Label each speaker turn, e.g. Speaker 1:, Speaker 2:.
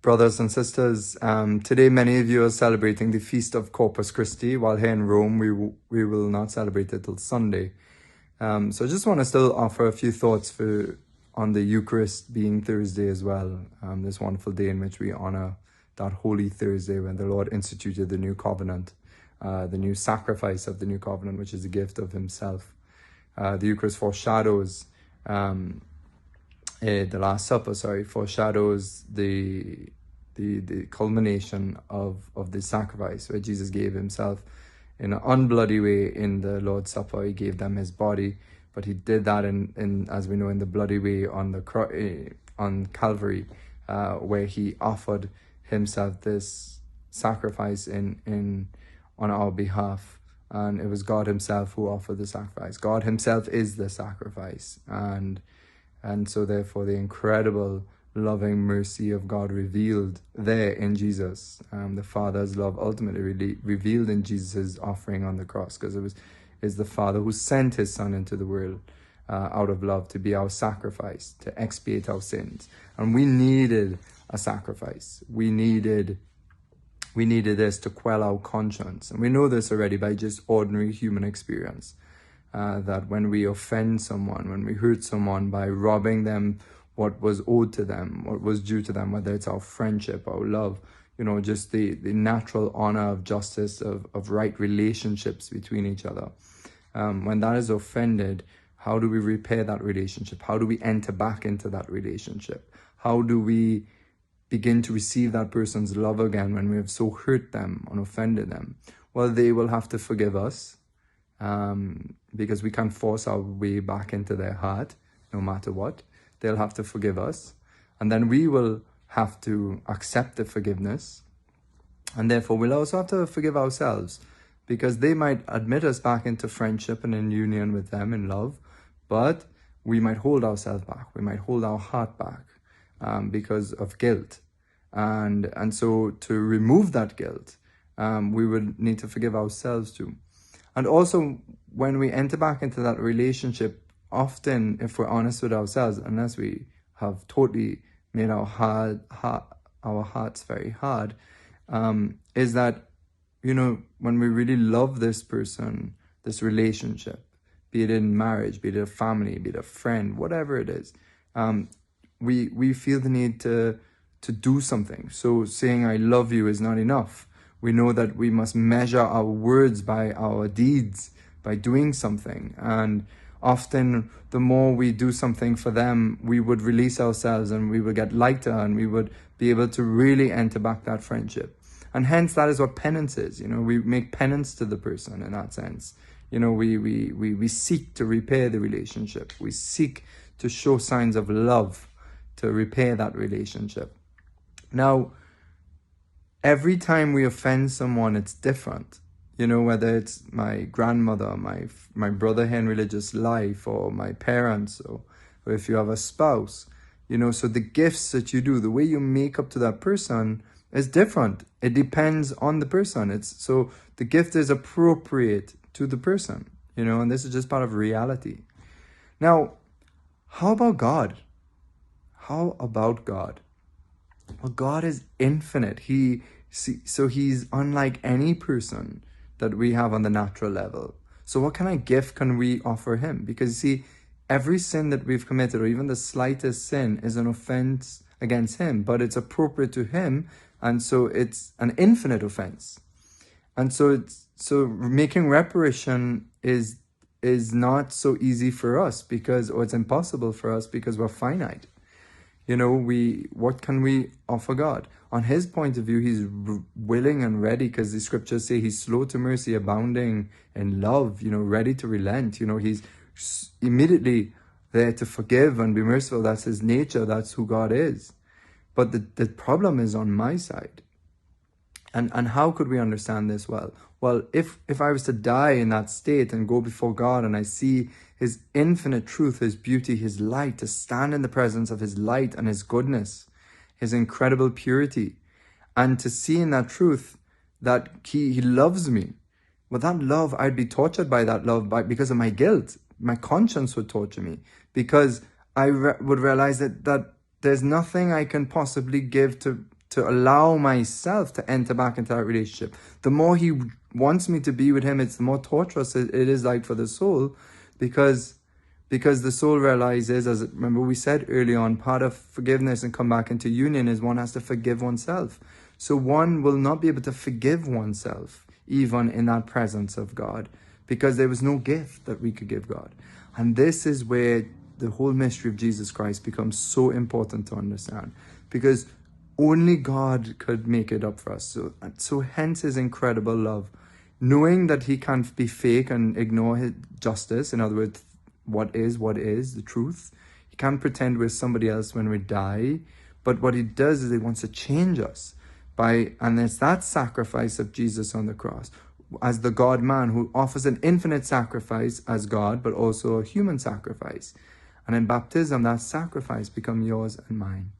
Speaker 1: Brothers and sisters, today many of you are celebrating the Feast of Corpus Christi, while here in Rome we will not celebrate it till Sunday. So I just want to still offer a few thoughts on the Eucharist being Thursday as well, this wonderful day in which we honor that Holy Thursday when the Lord instituted the new covenant, the new sacrifice of the new covenant, which is a gift of himself. The Eucharist foreshadows the Last Supper, foreshadows the culmination of the sacrifice where Jesus gave himself in an unbloody way in the Lord's Supper. He gave them his body, but he did that in as we know, in the bloody way on Calvary, where he offered himself this sacrifice on our behalf. And it was God himself who offered the sacrifice. God himself is the sacrifice. And so therefore the incredible loving mercy of God revealed there in Jesus, the Father's love ultimately revealed in Jesus' offering on the cross, because it's the Father who sent his Son into the world out of love to be our sacrifice, to expiate our sins. And we needed a sacrifice. We needed this to quell our conscience. And we know this already by just ordinary human experience. That when we offend someone, when we hurt someone by robbing them what was owed to them, what was due to them, whether it's our friendship, our love, just the natural honor of justice, of right relationships between each other. When that is offended, how do we repair that relationship? How do we enter back into that relationship? How do we begin to receive that person's love again when we have so hurt them and offended them? Well, they will have to forgive us. Because we can't force our way back into their heart, no matter what. They'll have to forgive us. And then we will have to accept the forgiveness. And therefore, we'll also have to forgive ourselves, because they might admit us back into friendship and in union with them in love, but we might hold ourselves back. We might hold our heart back because of guilt. And so to remove that guilt, we would need to forgive ourselves too. And also, when we enter back into that relationship, often, if we're honest with ourselves, unless we have totally made our hearts very hard, is that, when we really love this person, this relationship, be it in marriage, be it a family, be it a friend, whatever it is, we feel the need to do something. So saying I love you is not enough. We know that we must measure our words by our deeds, by doing something. And often the more we do something for them, we would release ourselves and we would get lighter and we would be able to really enter back that friendship. And hence that is what penance is. We make penance to the person in that sense. We seek to repair the relationship. We seek to show signs of love to repair that relationship. Now, every time we offend someone, it's different. Whether it's my grandmother, my brother here in religious life, or my parents, or if you have a spouse, so the gifts that you do, the way you make up to that person is different. It depends on the person. So the gift is appropriate to the person, and this is just part of reality. Now, how about God? How about God? Well, God is infinite. So he's unlike any person that we have on the natural level. So what kind of gift can we offer him? Because you see, every sin that we've committed, or even the slightest sin, is an offense against him, but it's appropriate to him, and so it's an infinite offense. And so making reparation is not so easy for us, or it's impossible for us, because we're finite. What can we offer God? On his point of view, he's willing and ready, because the scriptures say he's slow to mercy, abounding in love, ready to relent. He's immediately there to forgive and be merciful. That's his nature. That's who God is. But the problem is on my side. And how could we understand this well? Well, if I was to die in that state and go before God and I see his infinite truth, his beauty, his light, to stand in the presence of his light and his goodness, his incredible purity, and to see in that truth that he loves me. Well, that love, I'd be tortured by that love because of my guilt. My conscience would torture me, because I would realize that there's nothing I can possibly give to to allow myself to enter back into that relationship. The more he wants me to be with him, it's the more torturous it is like for the soul, because the soul realizes, as remember we said early on, part of forgiveness and come back into union is one has to forgive oneself. So one will not be able to forgive oneself even in that presence of God, because there was no gift that we could give God. And this is where the whole mystery of Jesus Christ becomes so important to understand, because only God could make it up for us. So hence his incredible love, knowing that he can't be fake and ignore his justice. In other words, what is the truth. He can't pretend we're somebody else when we die. But what he does is he wants to change us and it's that sacrifice of Jesus on the cross as the God-man who offers an infinite sacrifice as God, but also a human sacrifice. And in baptism, that sacrifice becomes yours and mine.